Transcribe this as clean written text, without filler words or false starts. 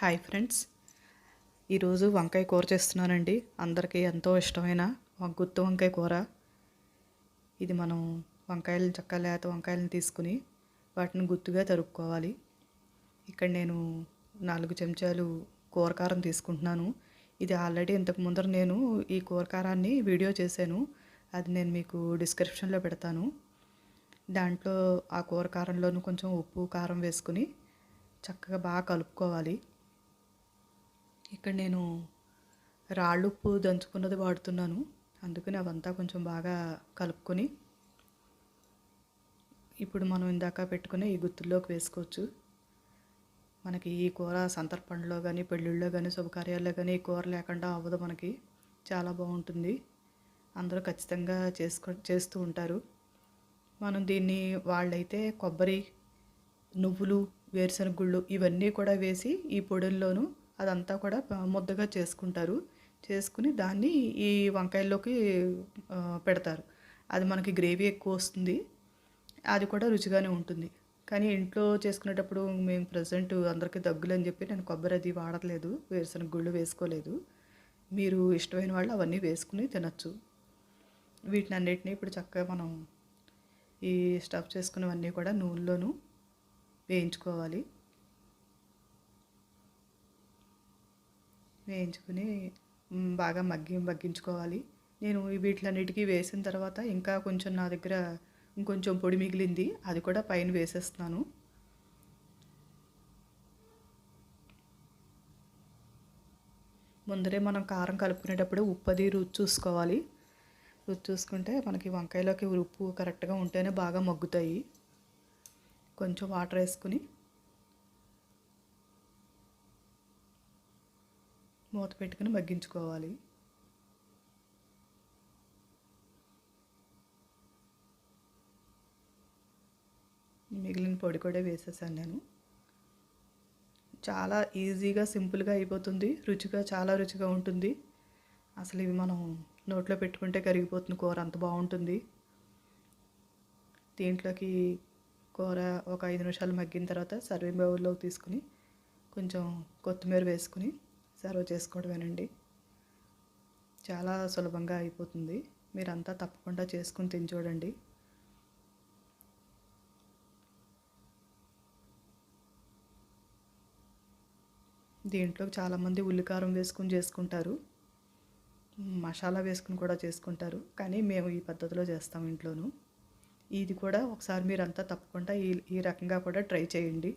Hi friends, ఈరోజు వంకాయ కూర చేస్తున్నానండి. అందరికీ ఎంతో ఇష్టమైన గుత్తి వంకాయ కూర. ఇది మనం వంకాయలను చక్కగా లేత వంకాయలను తీసుకుని వాటిని గుత్తుగా తరుక్కోవాలి. ఇక్కడ నేను 4 చెంచాలు కూర కారం తీసుకుంటున్నాను. ఇది ఆల్రెడీ ఇంతకు ముందర నేను ఈ కూర కారాన్ని వీడియో చేశాను. అది నేను మీకు డిస్క్రిప్షన్లో పెడతాను. దాంట్లో ఆ కూర కారంలోనూ కొంచెం ఉప్పు కారం వేసుకుని చక్కగా బాగా కలుపుకోవాలి. ఇక్కడ నేను రాళ్ళుప్పు దంచుకున్నది వాడుతున్నాను. అందుకని అవంతా కొంచెం బాగా కలుపుకొని ఇప్పుడు మనం ఇందాక పెట్టుకుని ఈ గుత్తుల్లోకి వేసుకోవచ్చు. మనకి ఈ కూర సంతర్పణలో కానీ, పెళ్ళిళ్ళలో కానీ, శుభకార్యాల్లో కానీ ఈ కూర లేకుండా అవ్వదు. మనకి చాలా బాగుంటుంది. అందరూ ఖచ్చితంగా చేస్తూ ఉంటారు. మనం దీన్ని వాళ్ళైతే కొబ్బరి, నువ్వులు, వేరుశనగ గుళ్ళు ఇవన్నీ కూడా వేసి ఈ పొడుల్లోనూ అదంతా కూడా ముద్దగా చేసుకుంటారు. చేసుకుని దాన్ని ఈ వంకాయల్లోకి పెడతారు. అది మనకి గ్రేవీ ఎక్కువ వస్తుంది. అది కూడా రుచిగానే ఉంటుంది. కానీ ఇంట్లో చేసుకునేటప్పుడు మేము ప్రజెంట్ అందరికీ దగ్గులని చెప్పి నేను కొబ్బరి అది వాడట్లేదు, వేరుశనగ గుళ్ళు వేసుకోలేదు. మీరు ఇష్టమైన వాళ్ళు అవన్నీ వేసుకుని తినచ్చు. వీటిని అన్నిటినీ ఇప్పుడు చక్కగా మనం ఈ స్టఫ్ చేసుకున్నవన్నీ కూడా నూనెలోనూ వేయించుకోవాలి. వేయించుకుని బాగా మగ్గించుకోవాలి. నేను వీటిలన్నిటికీ వేసిన తర్వాత ఇంకా కొంచెం నా దగ్గర ఇంకొంచెం పొడి మిగిలింది, అది కూడా పైన వేసేస్తున్నాను. ముందరే మనం కారం కలుపుకునేటప్పుడు ఉప్పు అది రుచి చూసుకోవాలి. రుచి చూసుకుంటే మనకి వంకాయలోకి ఉప్పు కరెక్ట్గా ఉంటేనే బాగా మగ్గుతాయి. కొంచెం వాటర్ వేసుకుని మూత పెట్టుకుని మగ్గించుకోవాలి. మిగిలిన పొడి కూడా వేసేసాను నేను. చాలా ఈజీగా సింపుల్గా అయిపోతుంది. చాలా రుచిగా ఉంటుంది. అసలు ఇవి మనం నోట్లో పెట్టుకుంటే కరిగిపోతుంది కూర, అంత బాగుంటుంది. దీంట్లోకి కూర ఒక 5 నిమిషాలు మగ్గిన తర్వాత సర్వింగ్ బౌల్లోకి తీసుకుని కొంచెం కొత్తిమీర వేసుకుని సర్వ్ చేసుకోవడమేనండి. చాలా సులభంగా అయిపోతుంది. మీరంతా తప్పకుండా చేసుకుని తిని చూడండి. దీంట్లో చాలామంది ఉల్లికారం వేసుకుని చేసుకుంటారు, మసాలా వేసుకుని కూడా చేసుకుంటారు. కానీ మేము ఈ పద్ధతిలో చేస్తాం ఇంట్లోనూ. ఇది కూడా ఒకసారి మీరంతా తప్పకుండా ఈ రకంగా కూడా ట్రై చేయండి.